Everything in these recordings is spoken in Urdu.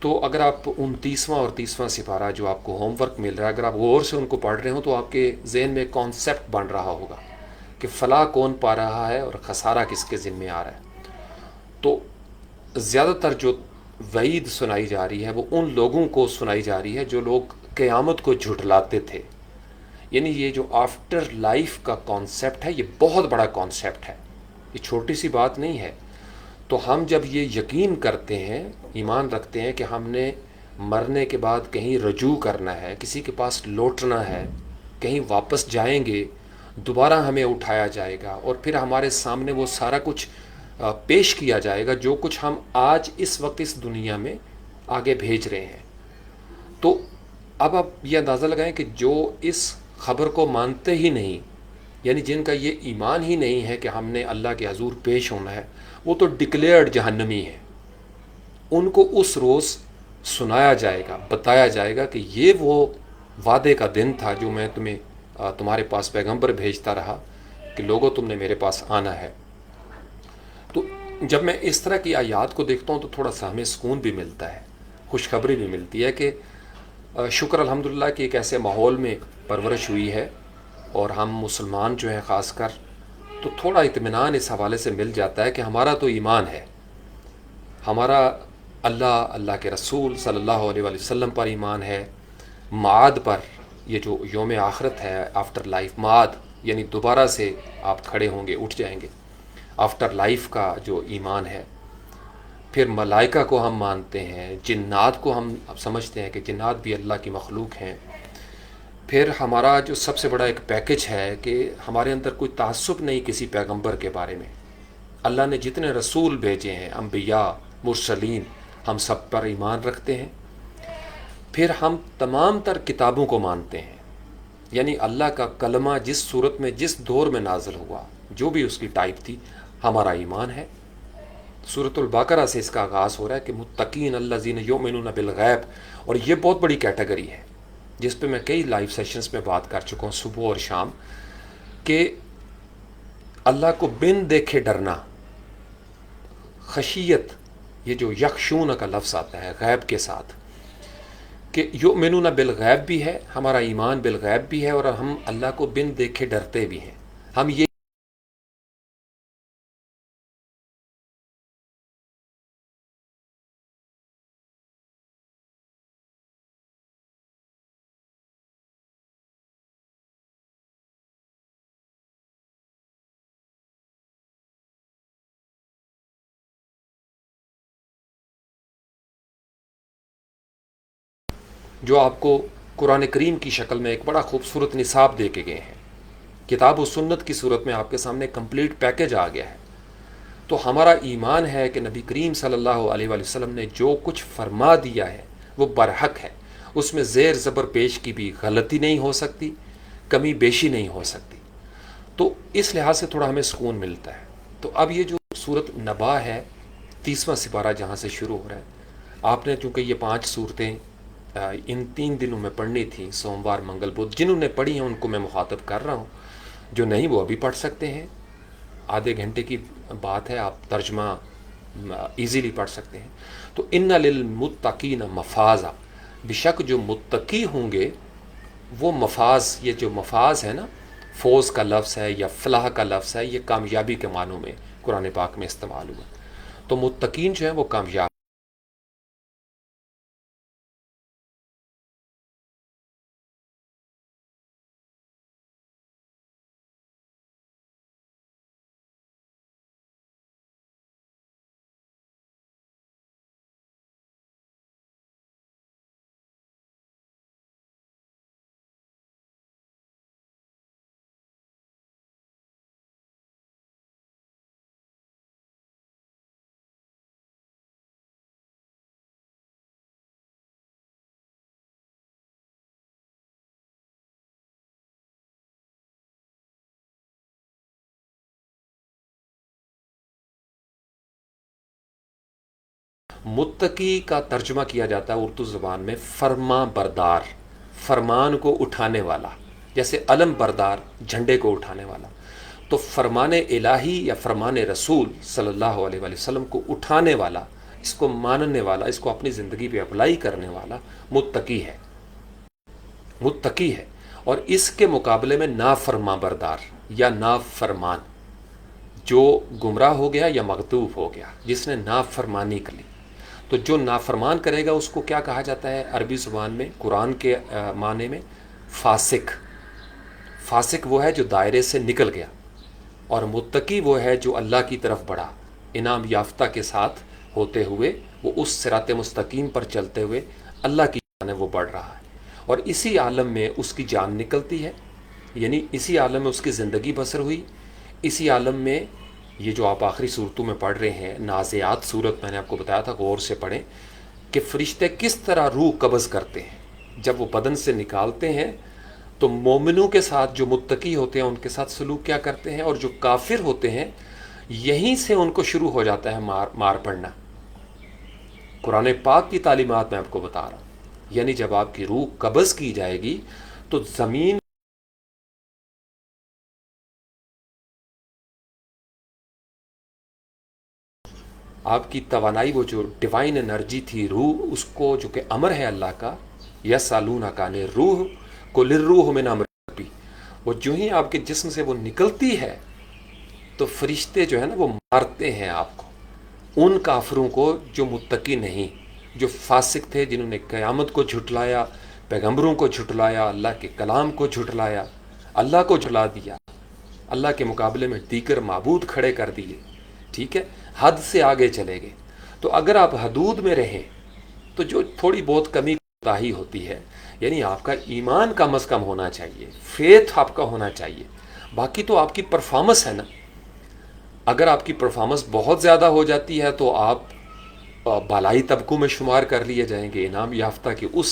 تو اگر آپ 29واں اور 30واں سپارہ جو آپ کو ہوم ورک مل رہا ہے، اگر آپ غور سے ان کو پڑھ رہے ہوں تو آپ کے ذہن میں ایک کانسیپٹ بن رہا ہوگا کہ فلاح کون پا رہا ہے اور خسارہ کس کے ذمہ آ رہا ہے۔ تو زیادہ تر جو وعید سنائی جا رہی ہے وہ ان لوگوں کو سنائی جا رہی ہے جو لوگ قیامت کو جھٹلاتے تھے۔ یعنی یہ جو آفٹر لائف کا کانسیپٹ ہے، یہ بہت بڑا کانسیپٹ ہے، یہ چھوٹی سی بات نہیں ہے۔ تو ہم جب یہ یقین کرتے ہیں، ایمان رکھتے ہیں کہ ہم نے مرنے کے بعد کہیں رجوع کرنا ہے، کسی کے پاس لوٹنا ہے، کہیں واپس جائیں گے، دوبارہ ہمیں اٹھایا جائے گا اور پھر ہمارے سامنے وہ سارا کچھ پیش کیا جائے گا جو کچھ ہم آج اس وقت اس دنیا میں آگے بھیج رہے ہیں۔ تو اب آپ یہ اندازہ لگائیں کہ جو اس خبر کو مانتے ہی نہیں، یعنی جن کا یہ ایمان ہی نہیں ہے کہ ہم نے اللہ کے حضور پیش ہونا ہے، وہ تو ڈکلیئرڈ جہنمی ہے۔ ان کو اس روز سنایا جائے گا، بتایا جائے گا کہ یہ وہ وعدے کا دن تھا جو میں تمہارے پاس پیغمبر بھیجتا رہا کہ لوگوں تم نے میرے پاس آنا ہے۔ تو جب میں اس طرح کی آیات کو دیکھتا ہوں تو تھوڑا سا ہمیں سکون بھی ملتا ہے، خوشخبری بھی ملتی ہے کہ شکر الحمدللہ کہ ایک ایسے ماحول میں پرورش ہوئی ہے، اور ہم مسلمان جو ہیں خاص کر، تو تھوڑا اطمینان اس حوالے سے مل جاتا ہے کہ ہمارا تو ایمان ہے، ہمارا اللہ کے رسول صلی اللہ علیہ وآلہ وسلم پر ایمان ہے، معاد پر، یہ جو یوم آخرت ہے، آفٹر لائف، معاد یعنی دوبارہ سے آپ کھڑے ہوں گے، اٹھ جائیں گے، آفٹر لائف کا جو ایمان ہے۔ پھر ملائکہ کو ہم مانتے ہیں، جنات کو ہم سمجھتے ہیں کہ جنات بھی اللہ کی مخلوق ہیں۔ پھر ہمارا جو سب سے بڑا ایک پیکج ہے کہ ہمارے اندر کوئی تعصب نہیں کسی پیغمبر کے بارے میں۔ اللہ نے جتنے رسول بھیجے ہیں، انبیاء، مرسلین، ہم سب پر ایمان رکھتے ہیں۔ پھر ہم تمام تر کتابوں کو مانتے ہیں، یعنی اللہ کا کلمہ جس صورت میں جس دور میں نازل ہوا، جو بھی اس کی ٹائپ تھی، ہمارا ایمان ہے۔ سورۃ البقرہ سے اس کا آغاز ہو رہا ہے کہ متقین الذین یؤمنون بالغیب، اور یہ بہت بڑی کیٹیگری ہے جس پہ میں کئی لائیو سیشنز میں بات کر چکا ہوں صبح اور شام، کہ اللہ کو بن دیکھے ڈرنا، خشیت، یہ جو یخشون کا لفظ آتا ہے غیب کے ساتھ، کہ یؤمنون بالغیب بھی ہے، ہمارا ایمان بالغیب بھی ہے، اور ہم اللہ کو بن دیکھے ڈرتے بھی ہیں۔ ہم یہ جو آپ کو قرآن کریم کی شکل میں ایک بڑا خوبصورت نصاب دے کے گئے ہیں، کتاب و سنت کی صورت میں آپ کے سامنے کمپلیٹ پیکج آ گیا ہے۔ تو ہمارا ایمان ہے کہ نبی کریم صلی اللہ علیہ وآلہ وسلم نے جو کچھ فرما دیا ہے وہ برحق ہے، اس میں زیر زبر پیش کی بھی غلطی نہیں ہو سکتی، کمی بیشی نہیں ہو سکتی۔ تو اس لحاظ سے تھوڑا ہمیں سکون ملتا ہے۔ تو اب یہ جو صورت نبا ہے، 30واں سپارہ جہاں سے شروع ہو رہا ہے، آپ نے چونکہ یہ 5 صورتیں ان 3 دنوں میں پڑھنی تھیں، سوموار، منگل، بدھ، جنہوں نے پڑھی ہیں ان کو میں مخاطب کر رہا ہوں، جو نہیں وہ ابھی پڑھ سکتے ہیں، آدھے گھنٹے کی بات ہے، آپ ترجمہ ایزیلی پڑھ سکتے ہیں۔ تو ان للمتقین مفازا، بے شک جو متقی ہوں گے وہ مفاز، یہ جو مفاز ہے نا، فوز کا لفظ ہے یا فلاح کا لفظ ہے، یہ کامیابی کے معنوں میں قرآن پاک میں استعمال ہوا۔ تو متقین جو ہیں وہ کامیاب۔ متقی کا ترجمہ کیا جاتا ہے اردو زبان میں فرما بردار، فرمان کو اٹھانے والا، جیسے علم بردار جھنڈے کو اٹھانے والا۔ تو فرمان الہی یا فرمان رسول صلی اللہ علیہ وآلہ وسلم کو اٹھانے والا، اس کو ماننے والا، اس کو اپنی زندگی پہ اپلائی کرنے والا متقی ہے، متقی ہے۔ اور اس کے مقابلے میں نافرمان بردار یا نافرمان جو گمراہ ہو گیا یا مغضوب ہو گیا، جس نے نافرمانی کر لی، تو جو نافرمان کرے گا اس کو کیا کہا جاتا ہے عربی زبان میں، قرآن کے معنی میں؟ فاسق۔ فاسق وہ ہے جو دائرے سے نکل گیا، اور متقی وہ ہے جو اللہ کی طرف بڑھا، انعام یافتہ کے ساتھ ہوتے ہوئے وہ اس صراط مستقیم پر چلتے ہوئے اللہ کی جانب وہ بڑھ رہا ہے، اور اسی عالم میں اس کی جان نکلتی ہے، یعنی اسی عالم میں اس کی زندگی بسر ہوئی، اسی عالم میں یہ جو آپ آخری صورتوں میں پڑھ رہے ہیں، نازعات صورت میں نے آپ کو بتایا تھا، غور سے پڑھیں کہ فرشتے کس طرح روح قبض کرتے ہیں جب وہ بدن سے نکالتے ہیں، تو مومنوں کے ساتھ جو متقی ہوتے ہیں ان کے ساتھ سلوک کیا کرتے ہیں، اور جو کافر ہوتے ہیں یہیں سے ان کو شروع ہو جاتا ہے مار پڑنا۔ قرآن پاک کی تعلیمات میں آپ کو بتا رہا ہوں، یعنی جب آپ کی روح قبض کی جائے گی تو زمین آپ کی توانائی، وہ جو ڈیوائن انرجی تھی روح، اس کو جو کہ امر ہے اللہ کا، یسالونک عن الروح قل الروح من امر ربی، وہ جو ہی آپ کے جسم سے وہ نکلتی ہے تو فرشتے جو ہے نا وہ مارتے ہیں آپ کو، ان کافروں کو جو متقی نہیں، جو فاسق تھے، جنہوں نے قیامت کو جھٹلایا، پیغمبروں کو جھٹلایا، اللہ کے کلام کو جھٹلایا، اللہ کو جھلا دیا، اللہ کے مقابلے میں دیگر معبود کھڑے کر دیے، ٹھیک ہے، حد سے آگے چلے گئے۔ تو اگر آپ حدود میں رہیں تو جو تھوڑی بہت کمی کوتاہی ہوتی ہے، یعنی آپ کا ایمان کم از کم ہونا چاہیے، فیتھ آپ کا ہونا چاہیے، باقی تو آپ کی پرفارمنس ہے نا۔ اگر آپ کی پرفارمنس بہت زیادہ ہو جاتی ہے تو آپ بالائی طبقوں میں شمار کر لیے جائیں گے، انعام یافتہ کی اس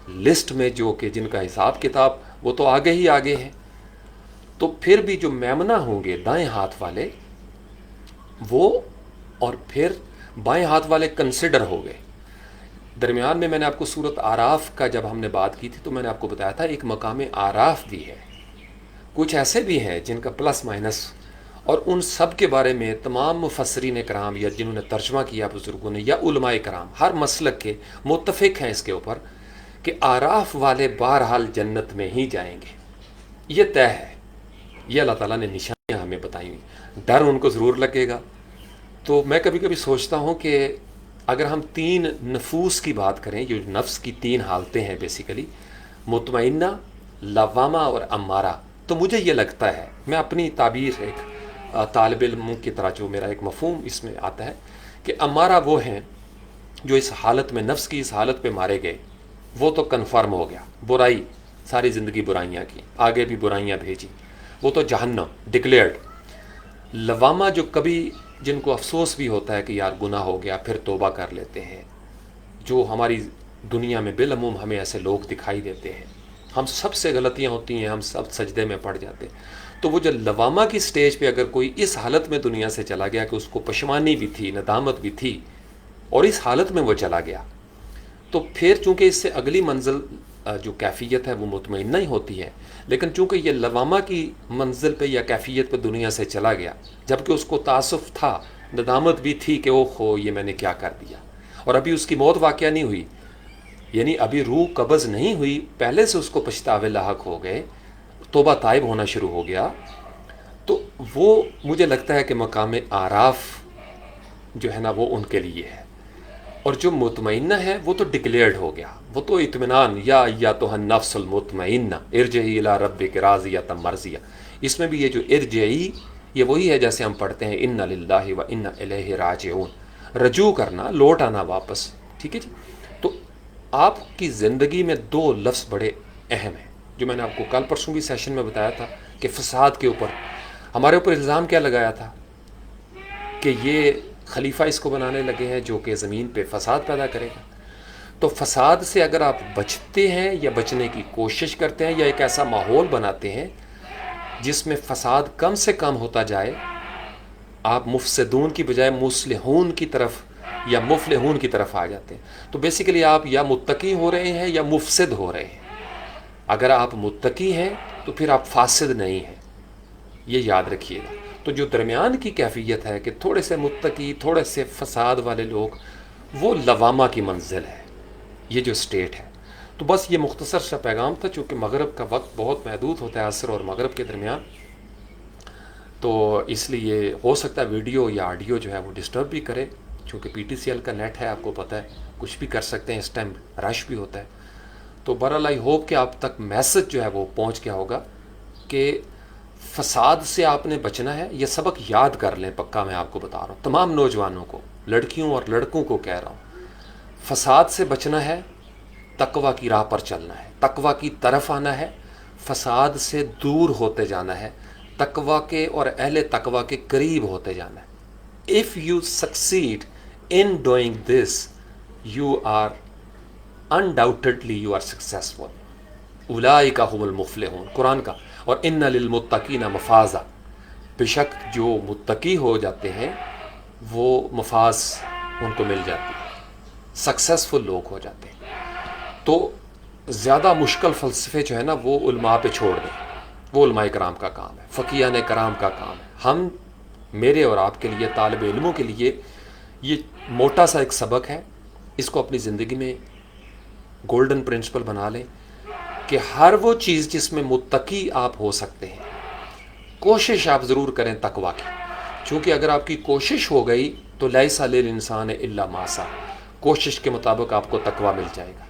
لسٹ میں، جو کہ جن کا حساب کتاب وہ تو آگے ہی آگے ہے۔ تو پھر بھی جو میمنہ ہوں گے دائیں ہاتھ والے، وہ، اور پھر بائیں ہاتھ والے کنسیڈر ہو گئے۔ درمیان میں نے آپ کو سورت آراف کا جب ہم نے بات کی تھی تو میں نے آپ کو بتایا تھا ایک مقام آراف بھی ہے، کچھ ایسے بھی ہیں جن کا پلس مائنس، اور ان سب کے بارے میں تمام مفسرین کرام یا جنہوں نے ترجمہ کیا بزرگوں نے یا علماء کرام ہر مسلک کے متفق ہیں اس کے اوپر کہ آراف والے بہرحال جنت میں ہی جائیں گے، یہ طے ہے، یہ اللہ تعالیٰ نے نشانیاں ہمیں بتائی ہوئی، ڈر ان کو ضرور لگے گا۔ تو میں کبھی کبھی سوچتا ہوں کہ اگر ہم تین نفوس کی بات کریں، جو نفس کی تین حالتیں ہیں بیسیکلی، مطمئنہ، لوامہ اور امارہ، تو مجھے یہ لگتا ہے، میں اپنی تعبیر ایک طالب علم کی طرح جو میرا ایک مفہوم اس میں آتا ہے کہ امارہ وہ ہیں جو اس حالت میں، نفس کی اس حالت پہ مارے گئے، وہ تو کنفرم ہو گیا، برائی، ساری زندگی برائیاں کی، آگے بھی برائیاں بھیجی، وہ تو جہنم ڈکلیئرڈ۔ لوامہ جو کبھی جن کو افسوس بھی ہوتا ہے کہ یار گناہ ہو گیا، پھر توبہ کر لیتے ہیں، جو ہماری دنیا میں بالعموم ہمیں ایسے لوگ دکھائی دیتے ہیں، ہم سب سے غلطیاں ہوتی ہیں، ہم سب سجدے میں پڑ جاتے ہیں۔ تو وہ جو لوامہ کی سٹیج پہ اگر کوئی اس حالت میں دنیا سے چلا گیا کہ اس کو پشمانی بھی تھی، ندامت بھی تھی، اور اس حالت میں وہ چلا گیا، تو پھر چونکہ اس سے اگلی منزل جو کیفیت ہے وہ مطمئنہ ہی ہوتی ہے، لیکن چونکہ یہ لوامہ کی منزل پہ یا کیفیت پہ دنیا سے چلا گیا، جبکہ اس کو تعصف تھا، ندامت بھی تھی کہ اوہ یہ میں نے کیا کر دیا، اور ابھی اس کی موت واقعہ نہیں ہوئی، یعنی ابھی روح قبض نہیں ہوئی، پہلے سے اس کو پچھتاوے لاحق ہو گئے، توبہ طائب ہونا شروع ہو گیا، تو وہ مجھے لگتا ہے کہ مقام آراف جو ہے نا وہ ان کے لیے ہے۔ اور جو مطمئنہ ہے وہ تو ڈکلیئرڈ ہو گیا، وہ تو اطمینان، یا ایتھا النفس المطمئنہ ارجعی الی ربک راضیۃ مرضیہ۔ اس میں بھی یہ جو ارجعی، یہ وہی ہے جیسے ہم پڑھتے ہیں انا للہ و انا الیہ راجعون، رجوع کرنا، لوٹ آنا واپس، ٹھیک ہے جی۔ تو آپ کی زندگی میں دو لفظ بڑے اہم ہیں، جو میں نے آپ کو کل پرسوں کی سیشن میں بتایا تھا کہ فساد کے اوپر ہمارے اوپر الزام کیا لگایا تھا کہ یہ خلیفہ اس کو بنانے لگے ہیں جو کہ زمین پہ فساد پیدا کرے گا۔ تو فساد سے اگر آپ بچتے ہیں یا بچنے کی کوشش کرتے ہیں یا ایک ایسا ماحول بناتے ہیں جس میں فساد کم سے کم ہوتا جائے، آپ مفسدون کی بجائے مصلحون کی طرف یا مفلحون کی طرف آ جاتے ہیں، تو بیسیکلی آپ یا متقی ہو رہے ہیں یا مفسد ہو رہے ہیں۔ اگر آپ متقی ہیں تو پھر آپ فاسد نہیں ہیں، یہ یاد رکھیے گا۔ تو جو درمیان کی کیفیت ہے کہ تھوڑے سے متقی، تھوڑے سے فساد والے لوگ، وہ لوامہ کی منزل ہے، یہ جو اسٹیٹ ہے۔ تو بس یہ مختصر سا پیغام تھا، چونکہ مغرب کا وقت بہت محدود ہوتا ہے عصر اور مغرب کے درمیان، تو اس لیے ہو سکتا ہے ویڈیو یا آڈیو جو ہے وہ ڈسٹرب بھی کرے، چونکہ پی ٹی سی ایل کا نیٹ ہے، آپ کو پتہ ہے کچھ بھی کر سکتے ہیں، اس ٹائم رش بھی ہوتا ہے۔ تو بہرحال آئی ہوپ کہ آپ تک میسج جو ہے وہ پہنچ گیا ہوگا کہ فساد سے آپ نے بچنا ہے۔ یہ سبق یاد کر لیں، پکا میں آپ کو بتا رہا ہوں، تمام نوجوانوں کو، لڑکیوں اور لڑکوں کو کہہ رہا ہوں، فساد سے بچنا ہے، تقوی کی راہ پر چلنا ہے، تقوی کی طرف آنا ہے، فساد سے دور ہوتے جانا ہے، تقوی کے اور اہل تقوی کے قریب ہوتے جانا ہے۔ If you succeed in doing this you are undoubtedly you are successful، اولئک هم المفلحون، قرآن کا۔ اور ان للمتقین مفازا، بے شک جو متقی ہو جاتے ہیں وہ مفاز ان کو مل جاتی ہے، سکسیسفل لوگ ہو جاتے ہیں۔ تو زیادہ مشکل فلسفے جو ہے نا وہ علماء پہ چھوڑ دیں، وہ علماء کرام کا کام ہے، فقیہان کرام کا کام ہے۔ ہم، میرے اور آپ کے لیے، طالب علموں کے لیے یہ موٹا سا ایک سبق ہے، اس کو اپنی زندگی میں گولڈن پرنسپل بنا لیں کہ ہر وہ چیز جس میں متقی آپ ہو سکتے ہیں، کوشش آپ ضرور کریں تقوی کی، چونکہ اگر آپ کی کوشش ہو گئی تو لیس للانسان الا ما سعی، کوشش کے مطابق آپ کو تقوی مل جائے گا۔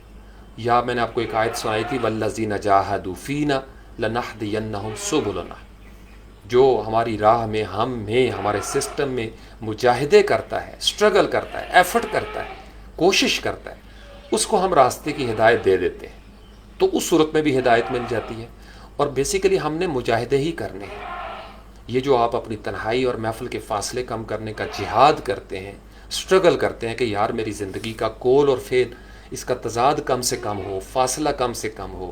یا میں نے آپ کو ایک آیت سنائی تھی، والذین جاہدوا فینا لنہدینہم سبلنا، جو ہماری راہ میں، ہم میں، ہمارے سسٹم میں مجاہدے کرتا ہے، اسٹرگل کرتا ہے، ایفرٹ کرتا ہے، کوشش کرتا ہے، اس کو ہم راستے کی ہدایت دے دیتے ہیں، تو اس صورت میں بھی ہدایت مل جاتی ہے۔ اور بیسیکلی ہم نے مجاہدے ہی کرنے ہیں۔ یہ جو آپ اپنی تنہائی اور محفل کے فاصلے کم کرنے کا جہاد کرتے ہیں، اسٹرگل کرتے ہیں کہ یار میری زندگی کا قول اور فعل، اس کا تضاد کم سے کم ہو، فاصلہ کم سے کم ہو،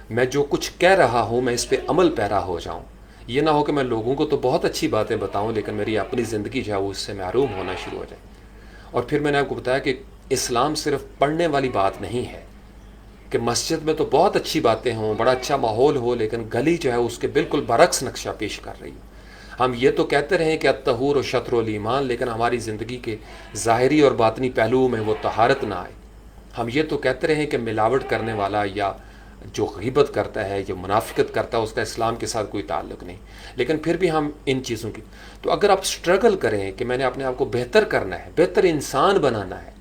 میں جو کچھ کہہ رہا ہوں میں اس پہ عمل پیرا ہو جاؤں، یہ نہ ہو کہ میں لوگوں کو تو بہت اچھی باتیں بتاؤں لیکن میری اپنی زندگی جو ہے وہ اس سے محروم ہونا شروع ہو جائے۔ اور پھر میں نے آپ کو بتایا کہ اسلام صرف پڑھنے والی بات نہیں ہے کہ مسجد میں تو بہت اچھی باتیں ہوں، بڑا اچھا ماحول ہو، لیکن گلی جو ہے اس کے بالکل برعکس نقشہ پیش کر رہی ہے۔ ہم یہ تو کہتے رہیں کہ الطہور و شطر الایمان، لیکن ہماری زندگی کے ظاہری اور باطنی پہلوؤں میں وہ طہارت نہ آئے۔ ہم یہ تو کہتے رہیں کہ ملاوٹ کرنے والا یا جو غیبت کرتا ہے، جو منافقت کرتا ہے، اس کا اسلام کے ساتھ کوئی تعلق نہیں، لیکن پھر بھی ہم ان چیزوں کی۔ تو اگر آپ سٹرگل کریں کہ میں نے اپنے آپ کو بہتر کرنا ہے، بہتر انسان بنانا ہے،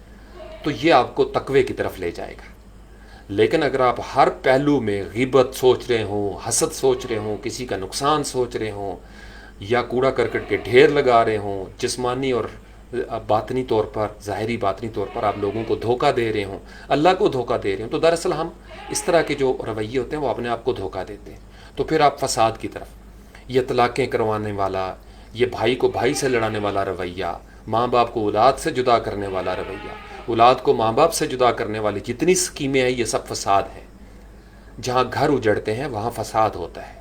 تو یہ آپ کو تقوی کی طرف لے جائے گا۔ لیکن اگر آپ ہر پہلو میں غیبت سوچ رہے ہوں، حسد سوچ رہے ہوں، کسی کا نقصان سوچ رہے ہوں، یا کوڑا کرکٹ کے ڈھیر لگا رہے ہوں، جسمانی اور باطنی طور پر، ظاہری باطنی طور پر آپ لوگوں کو دھوکہ دے رہے ہوں، اللہ کو دھوکہ دے رہے ہوں، تو دراصل ہم اس طرح کے جو رویے ہوتے ہیں وہ اپنے آپ کو دھوکہ دیتے ہیں۔ تو پھر آپ فساد کی طرف، یہ طلاقیں کروانے والا، یہ بھائی کو بھائی سے لڑانے والا رویہ، ماں باپ کو اولاد سے جدا کرنے والا رویہ، اولاد کو ماں باپ سے جدا کرنے والی جتنی اسکیمیں ہیں، یہ سب فساد ہیں۔ جہاں گھر اجڑتے ہیں وہاں فساد ہوتا ہے،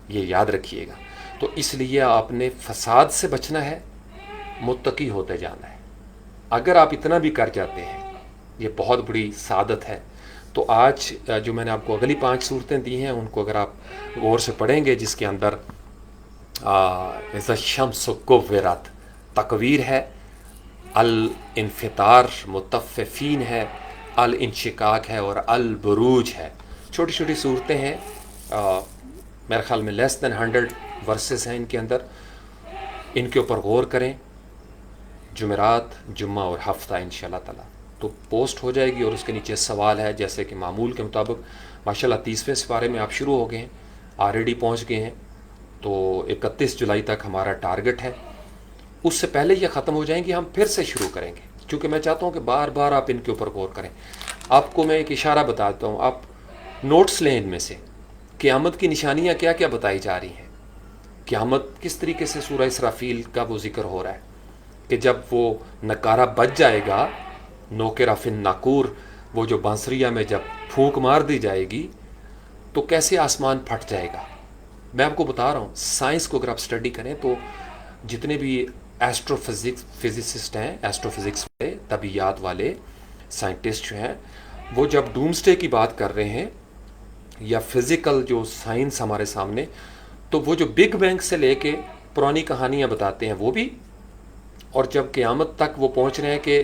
یہ یاد رکھیے گا۔ تو اس لیے آپ نے فساد سے بچنا ہے، متقی ہوتے جانا ہے۔ اگر آپ اتنا بھی کر جاتے ہیں، یہ بہت بڑی سعادت ہے۔ تو آج جو میں نے آپ کو اگلی 5 صورتیں دی ہیں، ان کو اگر آپ غور سے پڑھیں گے، جس کے اندر اذا الشمس کورت تکویر ہے، الانفطار مطففین ہے، الانشقاق ہے، اور البروج ہے۔ چھوٹی چھوٹی صورتیں ہیں، میرے خیال میں لیس دین 100 ورسز ہیں ان کے اندر۔ ان کے اوپر غور کریں، جمعرات، جمعہ اور ہفتہ انشاءاللہ تعالی تو پوسٹ ہو جائے گی، اور اس کے نیچے سوال ہے، جیسے کہ معمول کے مطابق ماشاءاللہ 30ویں سپارے میں آپ شروع ہو گئے ہیں، آلریڈی پہنچ گئے ہیں، تو 31 جولائی تک ہمارا ٹارگٹ ہے۔ اس سے پہلے یہ ختم ہو جائیں گی، ہم پھر سے شروع کریں گے، کیونکہ میں چاہتا ہوں کہ بار بار آپ ان کے اوپر غور کریں۔ آپ کو میں ایک اشارہ بتاتا ہوں، آپ نوٹس لیں ان میں سے، قیامت کی نشانیاں کیا کیا بتائی جا رہی ہیں، قیامت کس طریقے سے سورہ اسرافیل کا وہ ذکر ہو رہا ہے کہ جب وہ نکارہ بج جائے گا، نوکرہ فی الناقور، وہ جو بانسریہ میں جب پھونک مار دی جائے گی تو کیسے آسمان پھٹ جائے گا۔ میں آپ کو بتا رہا ہوں، سائنس کو اگر آپ اسٹڈی کریں تو جتنے بھی ایسٹرو فزسسٹ ہیں، ایسٹرو فزکس والے، طبیعیات والے سائنٹسٹ جو ہیں، وہ جب ڈومسڈے کی بات کر رہے ہیں یا فزیکل جو سائنس ہمارے سامنے، تو وہ جو بگ بینگ سے لے کے پرانی کہانیاں بتاتے ہیں وہ بھی، اور جب قیامت تک وہ پہنچ رہے ہیں کہ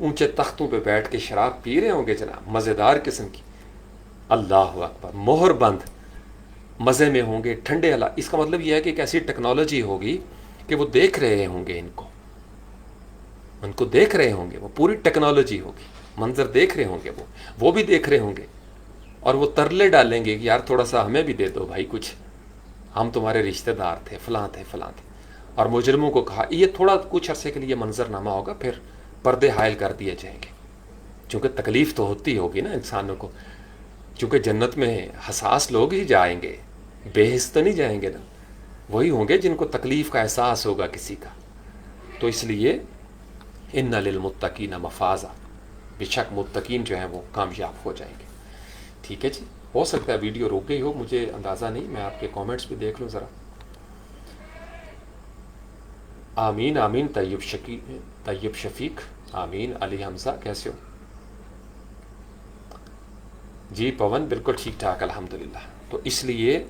اونچے تختوں پہ بیٹھ کے شراب پی رہے ہوں گے جناب، مزیدار قسم کی، اللہ اکبر، مہر بند مزے میں ہوں گے، ٹھنڈے حالات۔ اس کا مطلب یہ ہے کہ ایک ایسی ٹیکنالوجی ہوگی کہ وہ دیکھ رہے ہوں گے ان کو دیکھ رہے ہوں گے، وہ پوری ٹیکنالوجی ہوگی، منظر دیکھ رہے ہوں گے، وہ بھی دیکھ رہے ہوں گے، اور وہ ترلے ڈالیں گے کہ یار تھوڑا سا ہمیں بھی دے دو بھائی کچھ، ہم تمہارے رشتہ دار تھے، فلاں تھے فلاں تھے۔ اور مجرموں کو کہا، یہ تھوڑا کچھ عرصے کے لیے منظر نامہ ہوگا، پھر پردے حائل کر دیے جائیں گے، چونکہ تکلیف تو ہوتی ہوگی نا انسانوں کو، چونکہ جنت میں حساس لوگ ہی جائیں گے، بے حس تو نہیں جائیں گے نا، وہی ہوں گے جن کو تکلیف کا احساس ہوگا کسی کا۔ تو اس لیے ان للمتقین مفازا، بے شک متقین جو ہیں وہ کامیاب ہو جائیں گے۔ ٹھیک ہے جی، ہو سکتا ہے ویڈیو رک گئی ہو، مجھے اندازہ نہیں، میں آپ کے کامنٹس بھی دیکھ لوں ذرا۔ آمین آمین، طیب شفیق، آمین۔ علی حمزہ کیسے ہو؟ جی پون بالکل ٹھیک ٹھاک الحمدللہ۔ تو اس لیے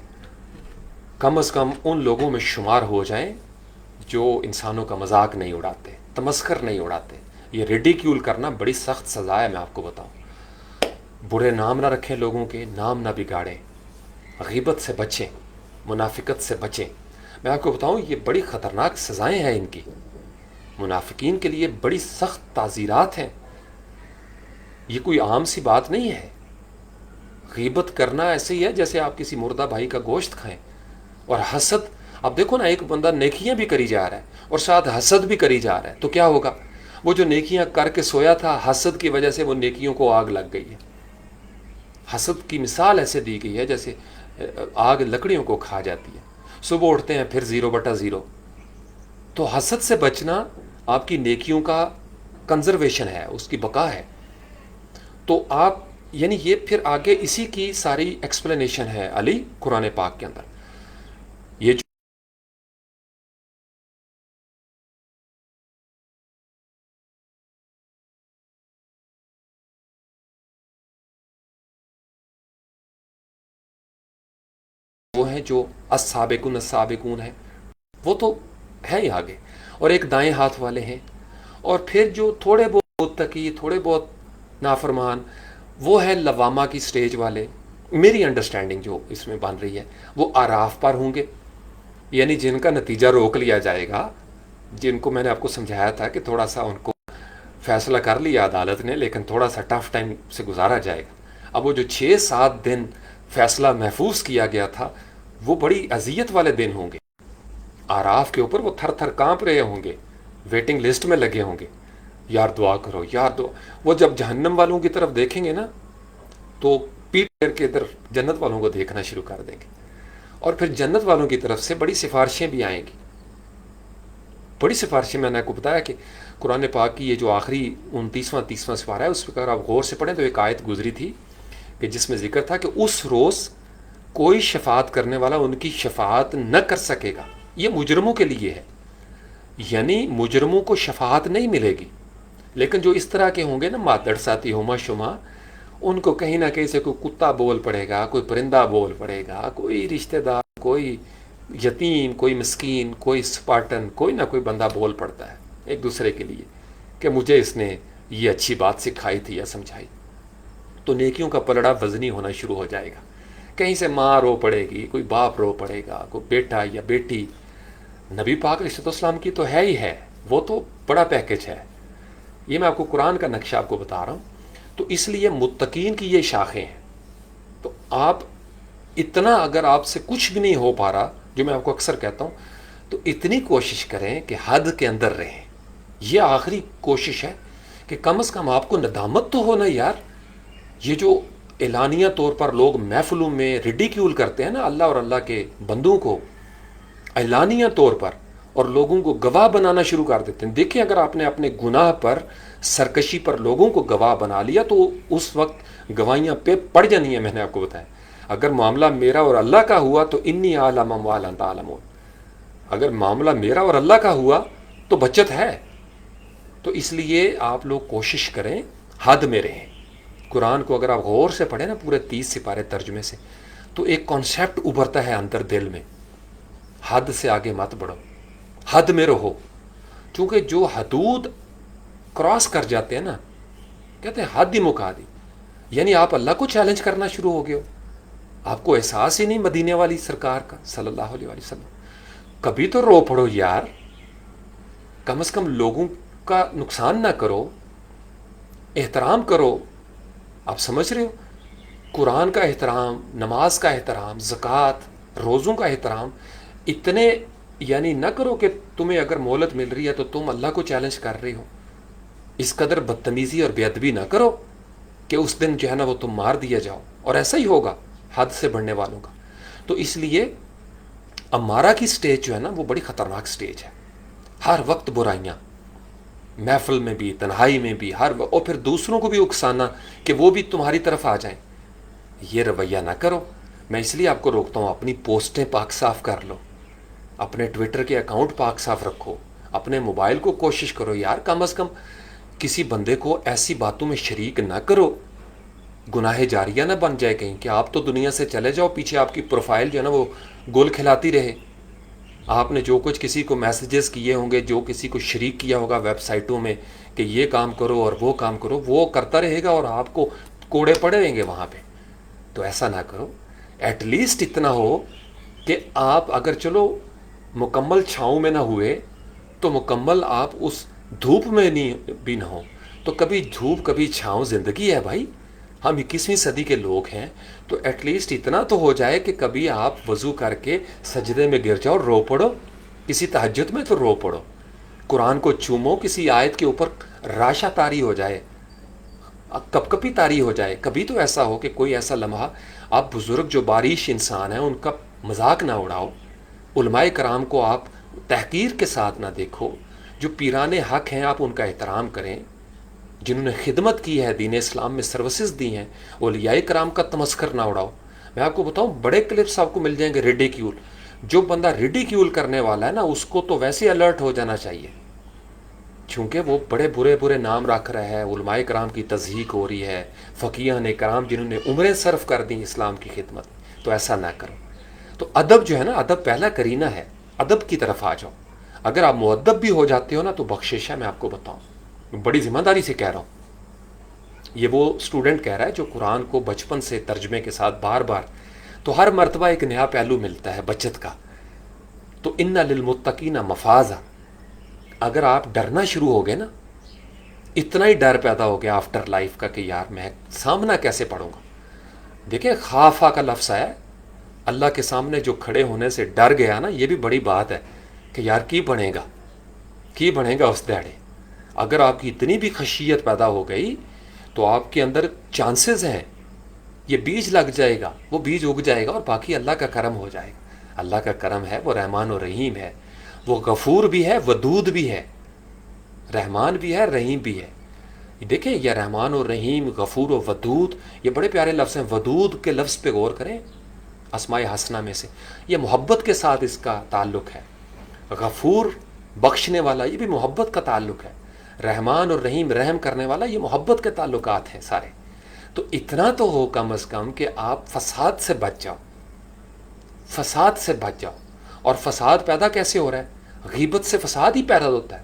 کم از کم ان لوگوں میں شمار ہو جائیں جو انسانوں کا مذاق نہیں اڑاتے، تمسخر نہیں اڑاتے۔ یہ ریڈیکیول کرنا بڑی سخت سزا ہے، میں آپ کو بتاؤں۔ برے نام نہ رکھیں، لوگوں کے نام نہ بگاڑیں، غیبت سے بچیں، منافقت سے بچیں۔ میں آپ کو بتاؤں یہ بڑی خطرناک سزائیں ہیں ان کی، منافقین کے لیے بڑی سخت تعزیرات ہیں، یہ کوئی عام سی بات نہیں ہے۔ غیبت کرنا ایسے ہی ہے جیسے آپ کسی مردہ بھائی کا گوشت کھائیں۔ اور حسد، اب دیکھو نا، ایک بندہ نیکیاں بھی کری جا رہا ہے اور ساتھ حسد بھی کری جا رہا ہے، تو کیا ہوگا؟ وہ جو نیکیاں کر کے سویا تھا، حسد کی وجہ سے وہ نیکیوں کو آگ لگ گئی ہے۔ حسد کی مثال ایسے دی گئی ہے جیسے آگ لکڑیوں کو کھا جاتی ہے، صبح اٹھتے ہیں پھر 0/0۔ تو حسد سے بچنا آپ کی نیکیوں کا کنزرویشن ہے، اس کی بقا ہے۔ تو آپ یعنی یہ پھر آگے اسی کی ساری ایکسپلینیشن ہے علی قرآن پاک کے اندر۔ یہ وہ ہیں جو السابقون السابقون ہیں، وہ تو ہیں ہی آگے، اور ایک دائیں ہاتھ والے ہیں، اور پھر جو تھوڑے بہت متقی، تھوڑے بہت نافرمان، وہ ہے لوامہ کی سٹیج والے۔ میری انڈرسٹینڈنگ جو اس میں بن رہی ہے وہ آراف پر ہوں گے، یعنی جن کا نتیجہ روک لیا جائے گا، جن کو میں نے آپ کو سمجھایا تھا کہ تھوڑا سا ان کو فیصلہ کر لیا عدالت نے، لیکن تھوڑا سا ٹف ٹائم سے گزارا جائے گا۔ اب وہ جو 6-7 دن فیصلہ محفوظ کیا گیا تھا، وہ بڑی اذیت والے دن ہوں گے۔ آراف کے اوپر وہ تھر تھر کانپ رہے ہوں گے، ویٹنگ لسٹ میں لگے ہوں گے، یار دعا کرو یار دعا۔ وہ جب جہنم والوں کی طرف دیکھیں گے نا، تو پیٹ پھیر کے ادھر جنت والوں کو دیکھنا شروع کر دیں گے، اور پھر جنت والوں کی طرف سے بڑی سفارشیں بھی آئیں گی، بڑی سفارشیں۔ میں نے آپ کو بتایا کہ قرآن پاک کی یہ جو آخری 29واں سپارہ ہے، اس پہ اگر آپ غور سے پڑھیں تو ایک آیت گزری تھی کہ جس میں ذکر تھا کہ اس روز کوئی شفاعت کرنے والا ان کی شفاعت نہ کر سکے گا۔ یہ مجرموں کے لیے ہے، یعنی مجرموں کو شفاعت نہیں ملے گی، لیکن جو اس طرح کے ہوں گے نا مادر ساتھی ہوما شما، ان کو کہیں نہ کہیں سے کوئی کتا بول پڑے گا، کوئی پرندہ بول پڑے گا، کوئی رشتہ دار، کوئی یتیم، کوئی مسکین، کوئی سپارٹن، کوئی نہ کوئی بندہ بول پڑتا ہے ایک دوسرے کے لیے کہ مجھے اس نے یہ اچھی بات سکھائی تھی یا سمجھائی۔ تو نیکیوں کا پلڑا وزنی ہونا شروع ہو جائے گا، کہیں سے ماں رو پڑے گی، کوئی باپ رو پڑے گا، کوئی بیٹا یا بیٹی۔ نبی پاک علیہ السلام کی تو ہے ہی ہے، وہ تو بڑا پیکج ہے۔ یہ میں آپ کو قرآن کا نقشہ آپ کو بتا رہا ہوں۔ تو اس لیے متقین کی یہ شاخیں ہیں۔ تو آپ اتنا، اگر آپ سے کچھ بھی نہیں ہو پا رہا، جو میں آپ کو اکثر کہتا ہوں، تو اتنی کوشش کریں کہ حد کے اندر رہیں۔ یہ آخری کوشش ہے کہ کم از کم آپ کو ندامت تو ہونا یار۔ یہ جو اعلانیہ طور پر لوگ محفلوں میں ریڈیکیول کرتے ہیں نا اللہ اور اللہ کے بندوں کو، اعلانیہ طور پر، اور لوگوں کو گواہ بنانا شروع کر دیتے ہیں۔ دیکھیں اگر آپ نے اپنے گناہ پر، سرکشی پر لوگوں کو گواہ بنا لیا تو اس وقت گواہیاں پہ پڑ جانی ہیں۔ میں نے آپ کو بتایا اگر معاملہ میرا اور اللہ کا ہوا تو انی عالم ولا انت عالمون، اگر معاملہ میرا اور اللہ کا ہوا تو بچت ہے۔ تو اس لیے آپ لوگ کوشش کریں حد میں رہیں۔ قرآن کو اگر آپ غور سے پڑھیں نا پورے 30 سپارے ترجمے سے، تو ایک کانسیپٹ ابھرتا ہے اندر دل میں، حد سے آگے مت بڑھو، حد میں رہو، چونکہ جو حدود کراس کر جاتے ہیں نا، کہتے ہیں حد ہی مکا دی، یعنی آپ اللہ کو چیلنج کرنا شروع ہو گئے ہو، آپ کو احساس ہی نہیں مدینے والی سرکار کا صلی اللہ علیہ وسلم. کبھی تو رو پڑو یار، کم از کم لوگوں کا نقصان نہ کرو، احترام کرو. آپ سمجھ رہے ہو، قرآن کا احترام، نماز کا احترام، زکوٰۃ، روزوں کا احترام، اتنے یعنی نہ کرو کہ تمہیں اگر مہلت مل رہی ہے تو تم اللہ کو چیلنج کر رہے ہو. اس قدر بدتمیزی اور بے ادبی نہ کرو کہ اس دن جو ہے نا وہ تم مار دیا جاؤ، اور ایسا ہی ہوگا حد سے بڑھنے والوں کا. تو اس لیے امارہ کی سٹیج جو ہے نا وہ بڑی خطرناک سٹیج ہے. ہر وقت برائیاں، محفل میں بھی، تنہائی میں بھی، ہر وقت، اور پھر دوسروں کو بھی اکسانا کہ وہ بھی تمہاری طرف آ جائیں. یہ رویہ نہ کرو. میں اس لیے آپ کو روکتا ہوں، اپنی پوسٹیں پاک صاف کر لو، اپنے ٹویٹر کے اکاؤنٹ پاک صاف رکھو، اپنے موبائل کو کوشش کرو یار کم از کم کسی بندے کو ایسی باتوں میں شریک نہ کرو، گناہ جاریہ نہ بن جائے کہیں کہ آپ تو دنیا سے چلے جاؤ، پیچھے آپ کی پروفائل جو ہے نا وہ گول کھلاتی رہے. آپ نے جو کچھ کسی کو میسیجز کیے ہوں گے، جو کسی کو شریک کیا ہوگا ویب سائٹوں میں کہ یہ کام کرو اور وہ کام کرو، وہ کرتا رہے گا اور آپ کو کوڑے پڑے رہیں گے وہاں پہ. تو ایسا نہ کرو. ایٹ لیسٹ اتنا ہو کہ آپ اگر چلو مکمل چھاؤں میں نہ ہوئے تو مکمل آپ اس دھوپ میں نہیں بھی نہ ہو. تو کبھی دھوپ کبھی چھاؤں زندگی ہے بھائی. ہم 21ویں صدی کے لوگ ہیں، تو ایٹ لیسٹ اتنا تو ہو جائے کہ کبھی آپ وضو کر کے سجدے میں گر جاؤ، رو پڑو، کسی تہجد میں تو رو پڑو، قرآن کو چومو، کسی آیت کے اوپر راشا طاری ہو جائے، کپ کپی طاری ہو جائے. کبھی تو ایسا ہو کہ کوئی ایسا لمحہ. آپ بزرگ جو بارش انسان ہیں ان کا مذاق نہ اڑاؤ، علماء کرام کو آپ تحقیر کے ساتھ نہ دیکھو، جو پیران حق ہیں آپ ان کا احترام کریں، جنہوں نے خدمت کی ہے، دین اسلام میں سروسز دی ہیں. اولیاء کرام کا تمسخر نہ اڑاؤ. میں آپ کو بتاؤں بڑے کلپس آپ کو مل جائیں گے ریڈیکیول. جو بندہ ریڈیکیول کرنے والا ہے نا اس کو تو ویسے الرٹ ہو جانا چاہیے، چونکہ وہ بڑے برے برے نام رکھ رہا ہے، علماء کرام کی تضحیق ہو رہی ہے، فقیہان کرام جنہوں نے عمریں صرف کر دیں اسلام کی خدمت. تو ایسا نہ کرو. تو ادب جو ہے نا، ادب پہلا کرینہ ہے، ادب کی طرف آ جاؤ. اگر آپ مؤدب بھی ہو جاتے ہو نا تو بخشش ہے. میں آپ کو بتاؤں، بڑی ذمہ داری سے کہہ رہا ہوں. یہ وہ اسٹوڈنٹ کہہ رہا ہے جو قرآن کو بچپن سے ترجمے کے ساتھ بار بار، تو ہر مرتبہ ایک نیا پہلو ملتا ہے بچت کا. تو ان للمتقین مفازا، اگر آپ ڈرنا شروع ہو گئے نا، اتنا ہی ڈر پیدا ہو گیا آفٹر لائف کا کہ یار میں سامنا کیسے پڑھوں گا. دیکھیں خافا کا لفظ ہے، اللہ کے سامنے جو کھڑے ہونے سے ڈر گیا نا، یہ بھی بڑی بات ہے کہ یار کی بنے گا، کی بنے گا اس دیہڑے. اگر آپ کی اتنی بھی خشیت پیدا ہو گئی تو آپ کے اندر چانسز ہیں، یہ بیج لگ جائے گا، وہ بیج اگ جائے گا، اور باقی اللہ کا کرم ہو جائے گا. اللہ کا کرم ہے، وہ رحمان و رحیم ہے، وہ غفور بھی ہے، ودود بھی ہے. رحمان بھی ہے، رحیم بھی ہے. دیکھیں یہ رحمان و رحیم، غفور و ودود، یہ بڑے پیارے لفظ ہیں. ودود کے لفظ پہ غور کریں، اسماء حسنہ میں سے یہ محبت کے ساتھ اس کا تعلق ہے. غفور بخشنے والا، یہ بھی محبت کا تعلق ہے. رحمان اور رحیم رحم کرنے والا، یہ محبت کے تعلقات ہیں سارے. تو اتنا تو ہو کم از کم کہ آپ فساد سے بچ جاؤ، فساد سے بچ جاؤ. اور فساد پیدا کیسے ہو رہا ہے؟ غیبت سے فساد ہی پیدا ہوتا ہے.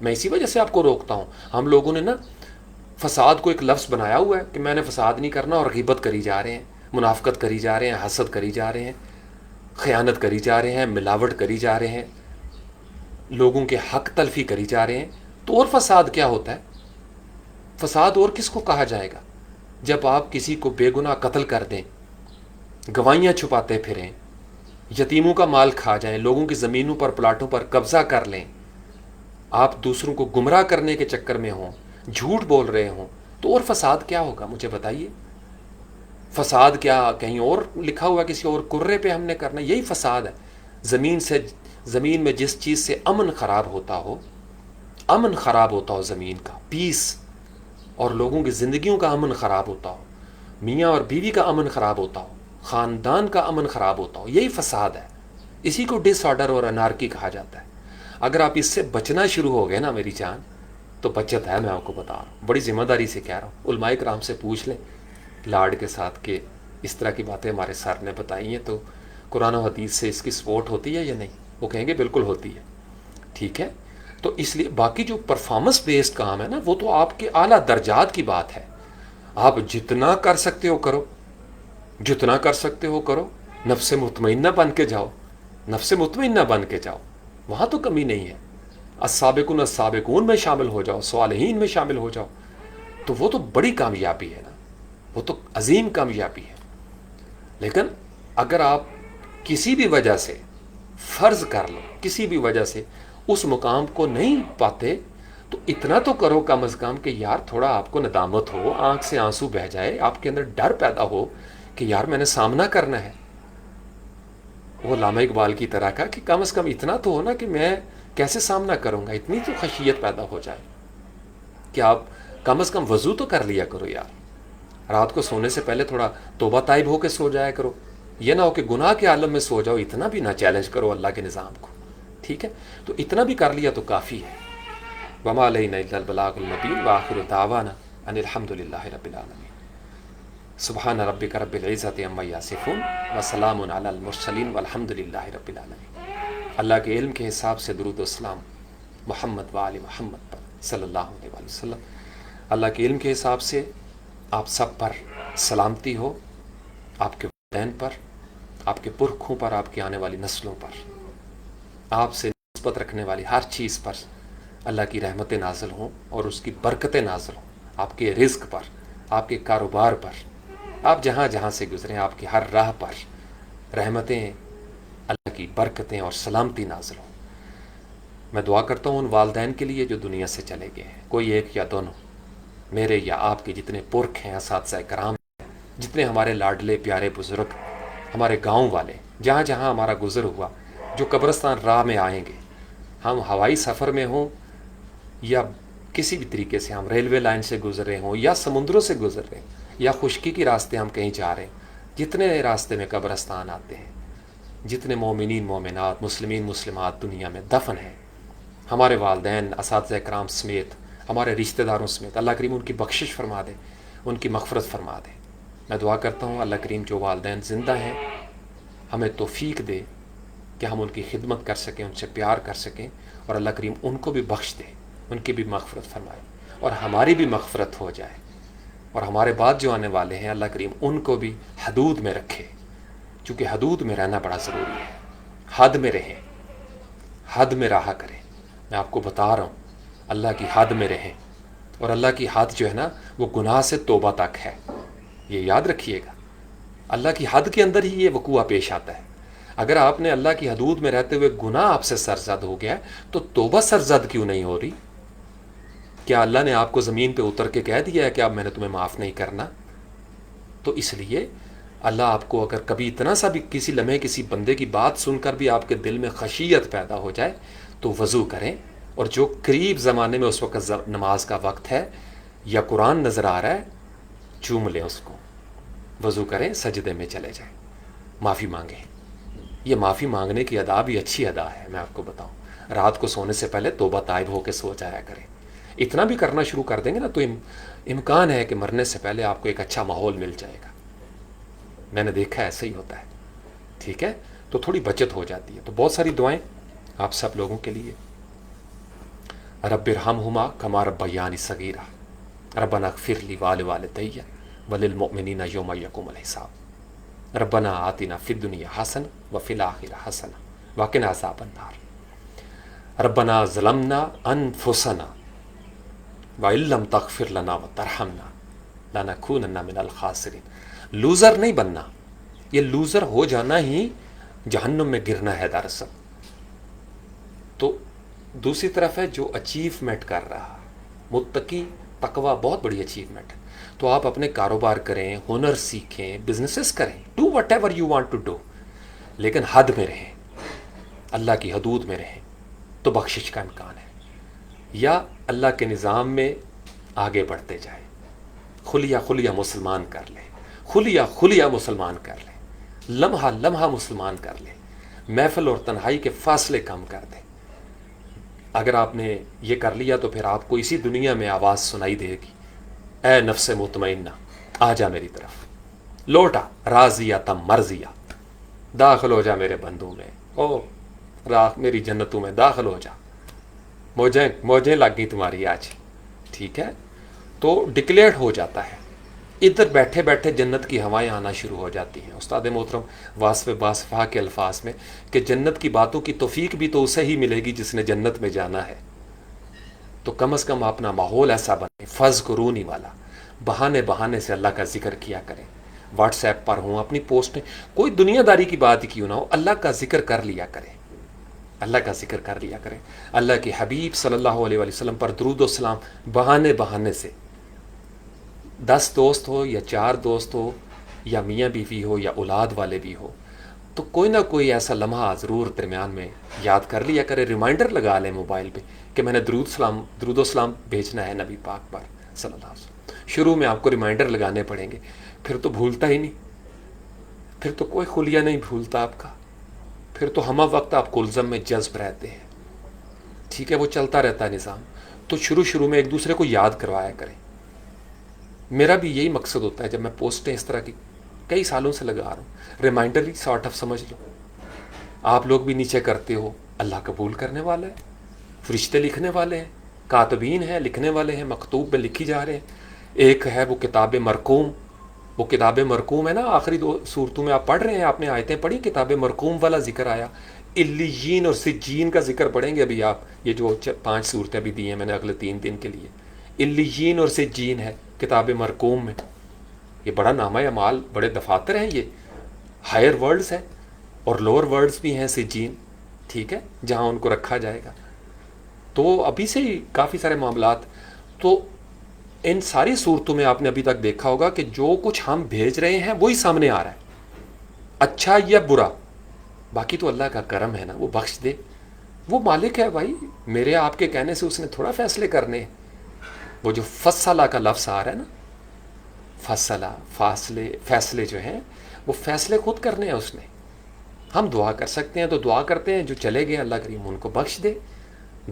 میں اسی وجہ سے آپ کو روکتا ہوں. ہم لوگوں نے نا فساد کو ایک لفظ بنایا ہوا ہے کہ میں نے فساد نہیں کرنا، اور غیبت کری جا رہے ہیں، منافقت کری جا رہے ہیں، حسد کری جا رہے ہیں، خیانت کری جا رہے ہیں، ملاوٹ کری جا رہے ہیں، لوگوں کے حق تلفی کری جا رہے ہیں. تو اور فساد کیا ہوتا ہے؟ فساد اور کس کو کہا جائے گا؟ جب آپ کسی کو بے گناہ قتل کر دیں، گواہیاں چھپاتے پھریں، یتیموں کا مال کھا جائیں، لوگوں کی زمینوں پر پلاٹوں پر قبضہ کر لیں، آپ دوسروں کو گمراہ کرنے کے چکر میں ہوں، جھوٹ بول رہے ہوں، تو اور فساد کیا ہوگا مجھے بتائیے؟ فساد کیا کہیں اور لکھا ہوا کسی اور کرے پہ ہم نے کرنا؟ یہی فساد ہے. زمین میں جس چیز سے امن خراب ہوتا ہو، امن خراب ہوتا ہو زمین کا، پیس، اور لوگوں کی زندگیوں کا امن خراب ہوتا ہو، میاں اور بیوی کا امن خراب ہوتا ہو، خاندان کا امن خراب ہوتا ہو، یہی فساد ہے. اسی کو ڈس آرڈر اور انارکی کہا جاتا ہے. اگر آپ اس سے بچنا شروع ہو گئے نا میری جان، تو بچت ہے. میں آپ کو بتا رہا ہوں، بڑی ذمہ داری سے کہہ رہا ہوں. علماء کرام سے پوچھ لیں لاڈ کے ساتھ کہ اس طرح کی باتیں ہمارے سر نے بتائی ہیں، تو قرآن و حدیث سے اس کی سپورٹ ہوتی ہے یا نہیں؟ وہ کہیں گے بالکل ہوتی ہے. ٹھیک ہے. تو اس لیے باقی جو پرفارمنس بیسڈ کام ہے نا، وہ تو آپ کے اعلیٰ درجات کی بات ہے. آپ جتنا کر سکتے ہو کرو، جتنا کر سکتے ہو کرو. نفس مطمئنہ بن کے جاؤ، نفس مطمئنہ بن کے جاؤ، وہاں تو کمی نہیں ہے. السابقون السابقون میں شامل ہو جاؤ، صالحین میں شامل ہو جاؤ، تو وہ تو بڑی کامیابی ہے نا، وہ تو عظیم کامیابی ہے. لیکن اگر آپ کسی بھی وجہ سے فرض کر لو، کسی بھی وجہ سے اس مقام کو نہیں پاتے، تو اتنا تو کرو کم از کم کہ یار تھوڑا آپ کو ندامت ہو، آنکھ سے آنسو بہہ جائے، آپ کے اندر ڈر پیدا ہو کہ یار میں نے سامنا کرنا ہے. وہ علامہ اقبال کی طرح کا کہ کم از کم اتنا تو ہو نا کہ میں کیسے سامنا کروں گا، اتنی تو خشیت پیدا ہو جائے کہ آپ کم از کم وضو تو کر لیا کرو یار. رات کو سونے سے پہلے تھوڑا توبہ طائب ہو کے سو جایا کرو. یہ نہ ہو کہ گناہ کے عالم میں سو جاؤ، اتنا بھی نہ چیلنج کرو اللہ کے نظام کو. ٹھیک ہے، تو اتنا بھی کر لیا تو کافی ہے. وما علینا الا البلاغ المبین وآخر دعوانا ان الحمد للہ رب العالمین. سبحان ربک رب العزت عما یصفون وسلام علی المرسلین والحمد للہ رب العالمین. اللہ کے علم کے حساب سے درود و سلام محمد و آل محمد پر صلی اللہ علیہ وسلم. اللہ کے علم کے حساب سے آپ سب پر سلامتی ہو، آپ کے والدین پر، آپ کے پرکھوں پر، آپ کی آنے والی نسلوں پر، آپ سے نسبت رکھنے والی ہر چیز پر اللہ کی رحمتیں نازل ہوں اور اس کی برکتیں نازل ہوں. آپ کے رزق پر، آپ کے کاروبار پر، آپ جہاں جہاں سے گزریں آپ کی ہر راہ پر رحمتیں، اللہ کی برکتیں اور سلامتی نازل ہوں. میں دعا کرتا ہوں ان والدین کے لیے جو دنیا سے چلے گئے ہیں، کوئی ایک یا دونوں، میرے یا آپ کے جتنے پرکھ ہیں، اساتذہ کرام، جتنے ہمارے لاڈلے پیارے بزرگ، ہمارے گاؤں والے، جہاں جہاں ہمارا گزر ہوا، جو قبرستان راہ میں آئیں گے، ہم ہوائی سفر میں ہوں یا کسی بھی طریقے سے ہم ریلوے لائن سے گزر رہے ہوں یا سمندروں سے گزر رہے ہیں یا خشکی کی راستے ہم کہیں جا رہے ہیں، جتنے راستے میں قبرستان آتے ہیں، جتنے مومنین مومنات مسلمین مسلمات دنیا میں دفن ہیں، ہمارے والدین اساتذہ کرام سمیت، ہمارے رشتہ داروں سمیت، اللہ کریم ان کی بخشش فرما دے، ان کی مغفرت فرما دے. میں دعا کرتا ہوں اللہ کریم جو والدین زندہ ہیں ہمیں توفیق دے کہ ہم ان کی خدمت کر سکیں، ان سے پیار کر سکیں، اور اللہ کریم ان کو بھی بخش دے، ان کی بھی مغفرت فرمائے اور ہماری بھی مغفرت ہو جائے. اور ہمارے بعد جو آنے والے ہیں اللہ کریم ان کو بھی حدود میں رکھے، چونکہ حدود میں رہنا بڑا ضروری ہے. حد میں رہیں، حد میں رہا کریں. میں آپ کو بتا رہا ہوں اللہ کی حد میں رہیں، اور اللہ کی حد جو ہے نا وہ گناہ سے توبہ تک ہے. یہ یاد رکھیے گا، اللہ کی حد کے اندر ہی یہ وقوع پیش آتا ہے. اگر آپ نے اللہ کی حدود میں رہتے ہوئے گناہ آپ سے سرزد ہو گیا تو توبہ سرزد کیوں نہیں ہو رہی؟ کیا اللہ نے آپ کو زمین پہ اتر کے کہہ دیا ہے کہ اب میں نے تمہیں معاف نہیں کرنا؟ تو اس لیے اللہ آپ کو اگر کبھی اتنا سا بھی کسی لمحے کسی بندے کی بات سن کر بھی آپ کے دل میں خشیت پیدا ہو جائے تو وضو کریں، اور جو قریب زمانے میں اس وقت نماز کا وقت ہے یا قرآن نظر آ رہا ہے چوم لیں اس کو، وضو کریں، سجدے میں چلے جائیں، معافی مانگیں. یہ معافی مانگنے کی ادا بھی اچھی ادا ہے. میں آپ کو بتاؤں، رات کو سونے سے پہلے توبہ طائب ہو کے سو جایا کریں. اتنا بھی کرنا شروع کر دیں گے نا تو امکان ہے کہ مرنے سے پہلے آپ کو ایک اچھا ماحول مل جائے گا. میں نے دیکھا ایسا ہی ہوتا ہے. ٹھیک ہے، تو تھوڑی بچت ہو جاتی ہے. تو بہت ساری دعائیں آپ سب لوگوں کے لیے. رب ارحمہما کما ربیانی صغیرا ربنا اغفر لی ولوالدی وللمؤمنین یوم یقوم الحساب ربنا آتنا فی الدنیا حسنہ وفی الآخرہ حسنہ وقنا عذاب النار ربنا ظلمنا انفسنا وَإِن لَّمْ تَغْفِرْ لَنَا وَتَرْحَمْنَا لَنَكُونَنَّ مِنَ الْخَاسِرِينَ. لوزر نہیں بننا، یہ لوزر ہو جانا ہی جہنم میں گرنا ہے دراصل. تو دوسری طرف ہے جو اچیومنٹ کر رہا، متقی، تقوی بہت بڑی اچیومنٹ ہے. تو آپ اپنے کاروبار کریں، ہنر سیکھیں، بزنسز کریں، do whatever you want to do, لیکن حد میں رہیں، اللہ کی حدود میں رہیں تو بخشش کا امکان ہے. یا اللہ کے نظام میں آگے بڑھتے جائیں، خلیہ خلیہ مسلمان کر لیں، خلیہ خلیہ مسلمان کر لیں، لمحہ لمحہ مسلمان کر لیں، محفل اور تنہائی کے فاصلے کم کر دیں. اگر آپ نے یہ کر لیا تو پھر آپ کو اسی دنیا میں آواز سنائی دے گی، اے نفس مطمئنہ آ جا میری طرف، لوٹا راضیہ تم مرضیہ، داخل ہو جا میرے بندوں میں، او میری جنتوں میں داخل ہو جا، موجیں لگ گئی تمہاری آج، ٹھیک ہے، تو ڈکلیئرڈ ہو جاتا ہے. ادھر بیٹھے بیٹھے جنت کی ہوائیں آنا شروع ہو جاتی ہیں. استاد محترم واسف باصفہ کے الفاظ میں کہ جنت کی باتوں کی توفیق بھی تو اسے ہی ملے گی جس نے جنت میں جانا ہے. تو کم از کم اپنا ماحول ایسا بنے، فذکرونی والا، بہانے بہانے سے اللہ کا ذکر کیا کریں. واٹس ایپ پر ہوں، اپنی پوسٹیں، کوئی دنیا داری کی بات کیوں نہ ہو، اللہ کا ذکر کر لیا کریں، اللہ کا ذکر کر لیا کریں. اللہ کے حبیب صلی اللہ علیہ وسلم پر درود و سلام بہانے بہانے سے. 10 دوست ہو یا 4 دوست ہو یا میاں بیوی ہو یا اولاد والے بھی ہو، تو کوئی نہ کوئی ایسا لمحہ ضرور درمیان میں یاد کر لیا کرے. ریمائنڈر لگا لیں موبائل پہ کہ میں نے درود و سلام بھیجنا ہے نبی پاک پر صلی اللہ علیہ وسلم. شروع میں آپ کو ریمائنڈر لگانے پڑیں گے، پھر تو بھولتا ہی نہیں، پھر تو کوئی خلیہ نہیں بھولتا آپ کا، پھر تو ہمہ وقت آپ کلزم میں جذب رہتے ہیں. ٹھیک ہے، وہ چلتا رہتا ہے نظام. تو شروع میں ایک دوسرے کو یاد کروایا کریں. میرا بھی یہی مقصد ہوتا ہے جب میں پوسٹیں اس طرح کی کئی سالوں سے لگا رہا ہوں، ریمائنڈر ہی سارٹ آف سمجھ لو. آپ لوگ بھی نیچے کرتے ہو، اللہ قبول کرنے والا ہے. فرشتے لکھنے والے ہیں، کاتبین ہیں، لکھنے والے ہیں، مکتوب میں لکھی جا رہے ہیں. ایک ہے وہ کتاب مرقوم، وہ کتاب مرقوم ہے نا، آخری 2 صورتوں میں آپ پڑھ رہے ہیں، آپ نے آیتیں پڑھی، کتاب مرقوم والا ذکر آیا. علیین اور سجین کا ذکر پڑھیں گے ابھی آپ، یہ جو 5 صورتیں بھی دی ہیں میں نے اگلے 3 دن کے لیے. علیین اور سجین ہے کتاب مرقوم میں. یہ بڑا نامہ اعمال، بڑے دفاتر ہیں، یہ ہائر ورلڈز ہیں اور لوور ورلڈز بھی ہیں سجین، ٹھیک ہے، جہاں ان کو رکھا جائے گا. تو ابھی سے ہی کافی سارے معاملات. تو ان ساری صورتوں میں آپ نے ابھی تک دیکھا ہوگا کہ جو کچھ ہم بھیج رہے ہیں وہی سامنے آ رہا ہے، اچھا یا برا. باقی تو اللہ کا کرم ہے نا، وہ بخش دے. وہ مالک ہے بھائی، میرے آپ کے کہنے سے اس نے تھوڑا فیصلے کرنے ہیں. وہ جو فصلہ کا لفظ آ رہا ہے نا، فصلہ، فیصلے جو ہیں وہ فیصلے خود کرنے ہیں اس نے. ہم دعا کر سکتے ہیں تو دعا کرتے ہیں، جو چلے گئے اللہ کریم ان کو بخش دے.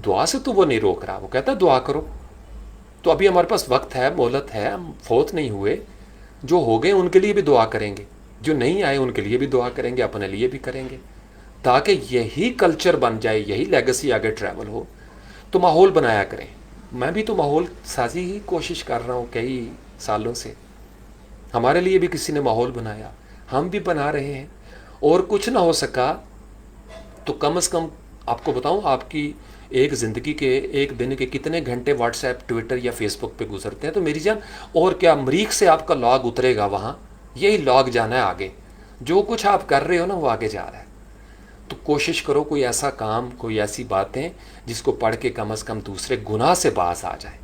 دعا سے تو وہ نہیں روک رہا، وہ کہتا ہے دعا کرو. تو ابھی ہمارے پاس وقت ہے، مہلت ہے، ہم فوت نہیں ہوئے. جو ہو گئے ان کے لیے بھی دعا کریں گے، جو نہیں آئے ان کے لیے بھی دعا کریں گے، اپنے لیے بھی کریں گے، تاکہ یہی کلچر بن جائے، یہی لیگسی آگے ٹریول ہو. تو ماحول بنایا کریں. میں بھی تو ماحول سازی ہی کوشش کر رہا ہوں کئی سالوں سے. ہمارے لیے بھی کسی نے ماحول بنایا، ہم بھی بنا رہے ہیں. اور کچھ نہ ہو سکا تو کم از کم آپ کو بتاؤں، آپ کی ایک زندگی کے ایک دن کے کتنے گھنٹے واٹس ایپ، ٹویٹر یا فیس بک پہ گزرتے ہیں. تو میری جان، اور کیا مریخ سے آپ کا لاگ اترے گا وہاں، یہی لاگ جانا ہے آگے. جو کچھ آپ کر رہے ہو نا وہ آگے جا رہا ہے. تو کوشش کرو کوئی ایسا کام، کوئی ایسی باتیں جس کو پڑھ کے کم از کم دوسرے گناہ سے باز آ جائے.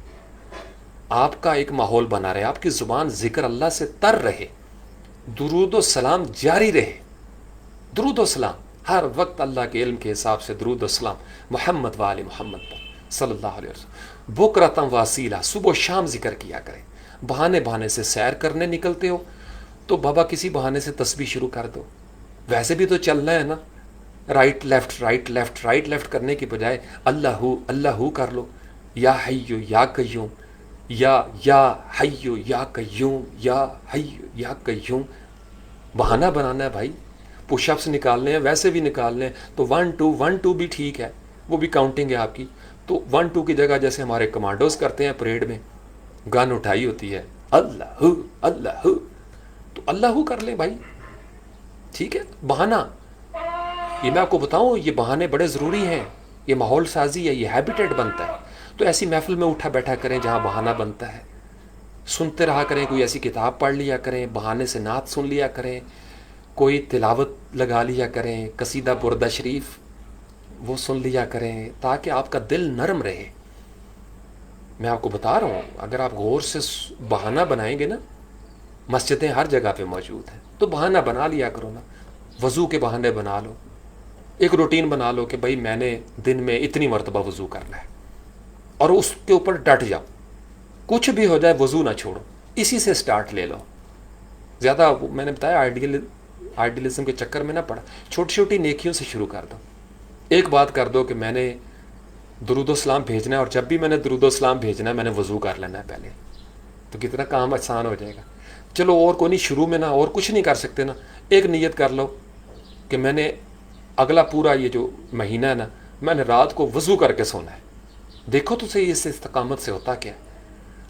آپ کا ایک ماحول بنا رہے، آپ کی زبان ذکر اللہ سے تر رہے، درود و سلام جاری رہے. درود و سلام ہر وقت اللہ کے علم کے حساب سے درود و سلام محمد و آل محمد پر صلی اللہ علیہ وسلم. بکرتم واسیلہ، صبح و شام ذکر کیا کریں. بہانے بہانے سے سیر کرنے نکلتے ہو تو بابا کسی بہانے سے تسبیح شروع کر دو. ویسے بھی تو چلنا ہے نا، right left right left right left کرنے کی بجائے اللہ کر لو. یا حیو یا قیوم، یا حیو یا قیوم، یا حیو یا قیوم. بہانہ بنانا ہے بھائی. پش اپس نکالنے ہیں، ویسے بھی نکالنے ہیں تو 1 2 بھی ٹھیک ہے، وہ بھی کاؤنٹنگ ہے آپ کی. تو 1 2 کی جگہ جیسے ہمارے کمانڈوز کرتے ہیں پریڈ میں، گن اٹھائی ہوتی ہے، اللہ، تو اللہ کر لیں بھائی. ٹھیک ہے، بہانہ. یہ میں آپ کو بتاؤں، یہ بہانے بڑے ضروری ہیں. یہ ماحول سازی ہے، یہ ہیبیٹیٹ بنتا ہے. تو ایسی محفل میں اٹھا بیٹھا کریں جہاں بہانہ بنتا ہے. سنتے رہا کریں، کوئی ایسی کتاب پڑھ لیا کریں، بہانے سے نعت سن لیا کریں، کوئی تلاوت لگا لیا کریں، قصیدہ بردہ شریف وہ سن لیا کریں، تاکہ آپ کا دل نرم رہے. میں آپ کو بتا رہا ہوں، اگر آپ غور سے بہانہ بنائیں گے نا، مسجدیں ہر جگہ پہ موجود ہیں، تو بہانہ بنا لیا کرو نا. وضو کے بہانے بنا لو، ایک روٹین بنا لو کہ بھائی میں نے دن میں اتنی مرتبہ وضو کرنا ہے، اور اس کے اوپر ڈٹ جاؤ. کچھ بھی ہو جائے وضو نہ چھوڑو، اسی سے سٹارٹ لے لو. زیادہ میں نے بتایا آئیڈیلزم کے چکر میں نہ پڑا، چھوٹی چھوٹی نیکیوں سے شروع کر دو. ایک بات کر دو کہ میں نے درود و سلام بھیجنا ہے، اور جب بھی میں نے درود و سلام بھیجنا ہے میں نے وضو کر لینا ہے پہلے. تو کتنا کام آسان ہو جائے گا. چلو اور کوئی نہیں، شروع میں نا اور کچھ نہیں کر سکتے نا، ایک نیت کر لو کہ میں نے اگلا پورا یہ جو مہینہ ہے نا، میں نے رات کو وضو کر کے سونا ہے. دیکھو تو صحیح اس استقامت سے ہوتا کیا ہے.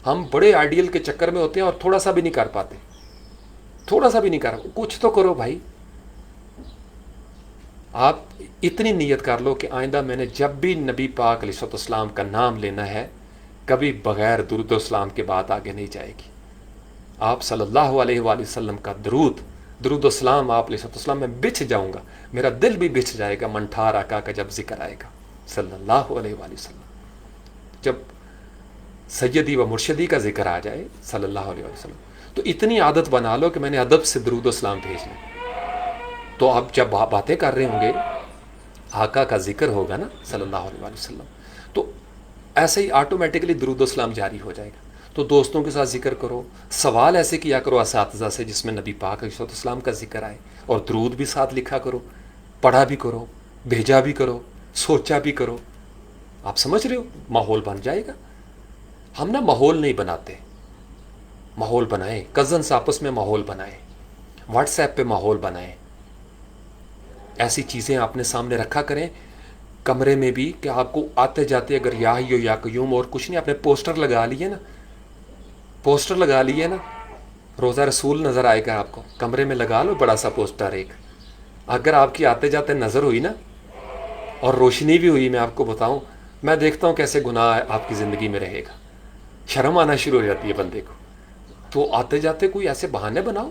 ہم بڑے آئیڈیل کے چکر میں ہوتے ہیں اور تھوڑا سا بھی نہیں کر پاتے, تھوڑا سا بھی نہیں کر. کچھ تو کرو بھائی. آپ اتنی نیت کر لو کہ آئندہ میں نے جب بھی نبی پاک علیہ الصلوۃ والسلام کا نام لینا ہے, کبھی بغیر درود و اسلام کے بات آگے نہیں جائے گی. آپ صلی اللہ علیہ وآلہ وسلم کا درود و اسلام آپ علیہ الصلوۃ والسلام میں بچھ جاؤں گا, میرا دل بھی بچھ جائے گا منٹھار آقا کا جب ذکر آئے گا صلی اللہ علیہ وآلہ وسلم. جب سیدی و مرشدی کا ذکر آ جائے صلی اللہ علیہ وسلم, تو اتنی عادت بنا لو کہ میں نے ادب سے درود و اسلام بھیجنا. تو آپ جب باتیں کر رہے ہوں گے, آقا کا ذکر ہوگا نا صلی اللہ علیہ وسلم, تو ایسے ہی آٹومیٹکلی درود و اسلام جاری ہو جائے گا. تو دوستوں کے ساتھ ذکر کرو, سوال ایسے کیا کرو اساتذہ سے جس میں نبی پاک علیہ السلام کا ذکر آئے, اور درود بھی ساتھ لکھا کرو, پڑھا بھی کرو, بھیجا بھی کرو, سوچا بھی کرو. آپ سمجھ رہے ہو, ماحول بن جائے گا. ہم نا ماحول نہیں بناتے, ماحول بنائیں. کزنس آپس میں ماحول بنائیں, واٹس ایپ پہ ماحول بنائیں. ایسی چیزیں اپنے سامنے رکھا کریں کمرے میں بھی کہ آپ کو آتے جاتے اگر یا حی یا قیوم اور کچھ نہیں, آپ نے پوسٹر لگا لیے نا, پوسٹر لگا لیے نا, روزہ رسول نظر آئے گا آپ کو, کمرے میں لگا لو بڑا سا پوسٹر ایک. اگر آپ کی آتے جاتے نظر ہوئی نا, اور روشنی بھی ہوئی, میں آپ کو بتاؤں, میں دیکھتا ہوں کیسے گناہ آپ کی زندگی میں رہے گا. شرم آنا شروع ہو جاتی ہے بندے کو. تو آتے جاتے کوئی ایسے بہانے بناؤ,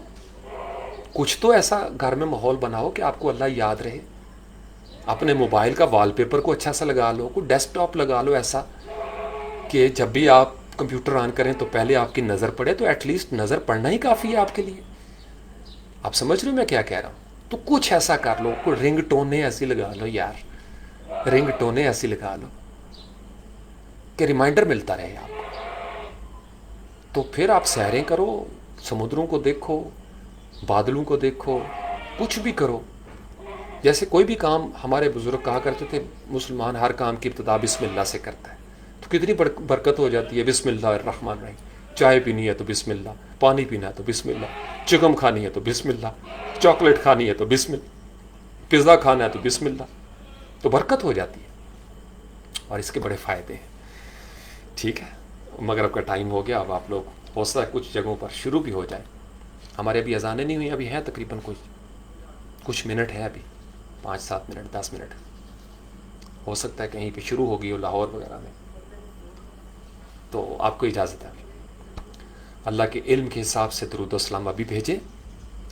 کچھ تو ایسا گھر میں ماحول بناؤ کہ آپ کو اللہ یاد رہے. اپنے موبائل کا وال پیپر کو اچھا سا لگا لو, کوئی ڈیسک ٹاپ لگا لو ایسا کہ جب بھی آپ کمپیوٹر آن کریں تو پہلے آپ کی نظر پڑے, تو ایٹ لیسٹ نظر پڑنا ہی کافی ہے آپ کے لیے. آپ سمجھ رہے ہو میں کیا کہہ رہا ہوں؟ تو کچھ ایسا کر لو, کوئی رنگ ٹونیں ایسی لگا لو یار, رنگ ٹونیں ایسی لگا لو کہ ریمائنڈر ملتا رہے آپ کو. تو پھر آپ سیریں کرو, سمندروں کو دیکھو, بادلوں کو دیکھو, کچھ بھی کرو. جیسے کوئی بھی کام ہمارے بزرگ کہا کرتے تھے, مسلمان ہر کام کی ابتدا بسم اللہ سے کرتا ہے, تو کتنی برکت ہو جاتی ہے. بسم اللہ الرحمن الرحیم. چائے پینی ہے تو بسم اللہ, پانی پینا ہے تو بسم اللہ, چکم کھانی ہے تو بسم اللہ, چاکلیٹ کھانی ہے تو بسم اللہ, پیزا کھانا ہے تو بسم اللہ. تو برکت ہو جاتی ہے, اور اس کے بڑے فائدے ہیں. ٹھیک ہے, مغرب کا ٹائم ہو گیا, اب آپ لوگ ہو سکتا ہے کچھ جگہوں پر شروع بھی ہو جائے. ہمارے ابھی اذانیں نہیں ہوئی, ابھی ہیں تقریباً کچھ منٹ ہے, ابھی 5-7 منٹ 10 منٹ. ہو سکتا ہے کہیں پہ شروع ہو گئی ہو, لاہور وغیرہ میں. تو آپ کو اجازت ہے. اللہ کے علم کے حساب سے درود و اسلام ابھی بھیجیں,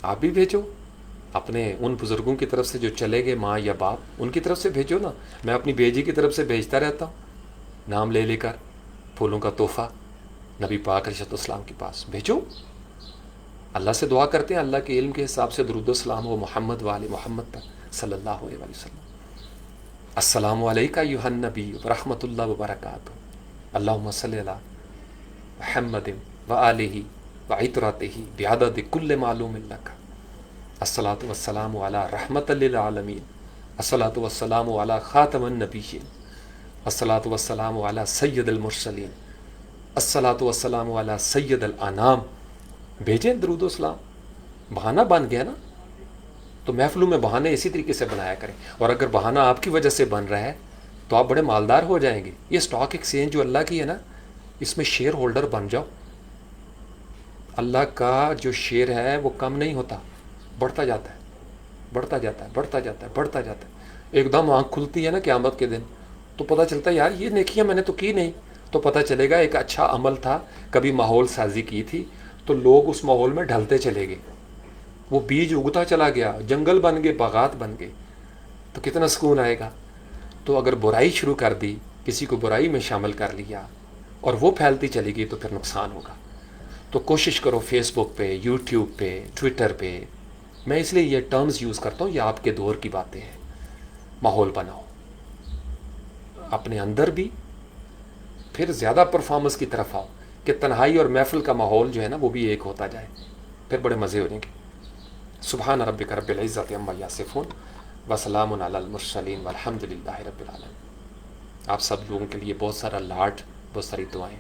آپ بھی بھیجو. اپنے ان بزرگوں کی طرف سے جو چلے گئے, ماں یا باپ, ان کی طرف سے بھیجو نا. میں اپنی بیجی کی طرف سے بھیجتا رہتا ہوں, نام لے لے کر, پھولوں کا تحفہ نبی پاک علیہ السلام کے پاس بھیجو. اللہ سے دعا کرتے ہیں اللہ کے علم کے حساب سے درود و السلام ہو محمد وآل محمد پر صلی اللہ علیہ وسلم. السلام علیکہ ایھا النبی ورحمۃ اللہ وبرکاتہ. اللہم صلی علی محمد وآلہ وعطرتہ بعدد کل معلوم لک. الصلاۃ والسلام علی رحمۃ للعالمین. الصلاۃ والسلام علی خاتم النبیین. الصلاۃ والسلام علی سید المرسلین. الصلاۃ والسلام علی سید الانام. بھیجیں درود و اسلام. بہانہ بن گیا نا, تو محفلوں میں بہانے اسی طریقے سے بنایا کریں. اور اگر بہانہ آپ کی وجہ سے بن رہا ہے تو آپ بڑے مالدار ہو جائیں گے. یہ اسٹاک ایکسچینج جو اللہ کی ہے نا, اس میں شیئر ہولڈر بن جاؤ. اللہ کا جو شیئر ہے وہ کم نہیں ہوتا, بڑھتا جاتا ہے, بڑھتا جاتا ہے, بڑھتا جاتا ہے, بڑھتا جاتا ہے. ایک دم آنکھ کھلتی ہے نا قیامت کے دن, تو پتہ چلتا ہے یار یہ نیکیاں میں نے تو کی نہیں. تو پتہ چلے گا ایک اچھا عمل تھا, کبھی ماحول سازی کی تھی, تو لوگ اس ماحول میں ڈھلتے چلے گئے, وہ بیج اگتا چلا گیا, جنگل بن گئے, باغات بن گئے. تو کتنا سکون آئے گا. تو اگر برائی شروع کر دی, کسی کو برائی میں شامل کر لیا, اور وہ پھیلتی چلی گئی, تو پھر نقصان ہوگا. تو کوشش کرو فیس بک پہ, یوٹیوب پہ, ٹویٹر پہ, میں اس لیے یہ ٹرمز یوز کرتا ہوں, یہ آپ کے دور کی باتیں ہیں. ماحول بناؤ اپنے اندر بھی, پھر زیادہ پرفارمنس کی طرف آؤ کہ تنہائی اور محفل کا ماحول جو ہے نا وہ بھی ایک ہوتا جائے, پھر بڑے مزے ہو جائیں گے. سبحان ربک رب العزت عما یصفون وسلام علی المرسلین والحمد للہ رب العالمین. آپ سب لوگوں کے لیے بہت سارا لاڈ, بہت ساری دعائیں.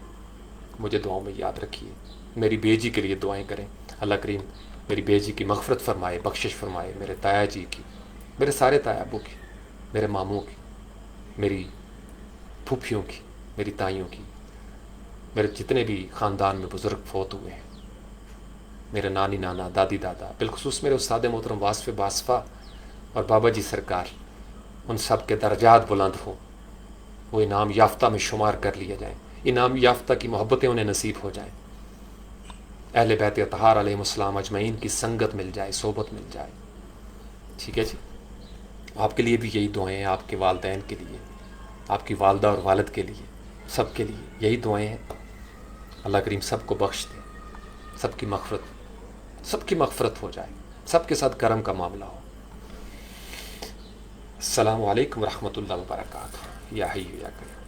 مجھے دعاؤں میں یاد رکھیے. میری بیجی کے لیے دعائیں کریں, اللہ کریم میری بیجی کی مغفرت فرمائے, بخشش فرمائے. میرے تایا جی کی, میرے سارے تایا ابو کی, میرے ماموں کی, میری پھوپھیوں کی, میری تائیوں کی، میرے جتنے بھی خاندان میں بزرگ فوت ہوئے ہیں، میرے نانی نانا دادی دادا، بالخصوص میرے استاد محترم واصف باصفہ اور بابا جی سرکار، ان سب کے درجات بلند ہوں، وہ انعام یافتہ میں شمار کر لیے جائیں، انعام یافتہ کی محبتیں انہیں نصیب ہو جائیں، اہل بیت اطہار علیہ السلام اجمعین کی سنگت مل جائے، صحبت مل جائے. ٹھیک ہے جی. آپ کے لیے بھی یہی دعائیں ہیں، آپ کے والدین کے لیے، آپ کی والدہ اور والد کے لیے، سب کے لیے یہی دعائیں ہیں. اللہ کریم سب کو بخش دے، سب کی مغفرت ہو جائے، سب کے ساتھ کرم کا معاملہ ہو. السلام علیکم ورحمۃ اللہ وبرکاتہ. یا حی یا قیوم.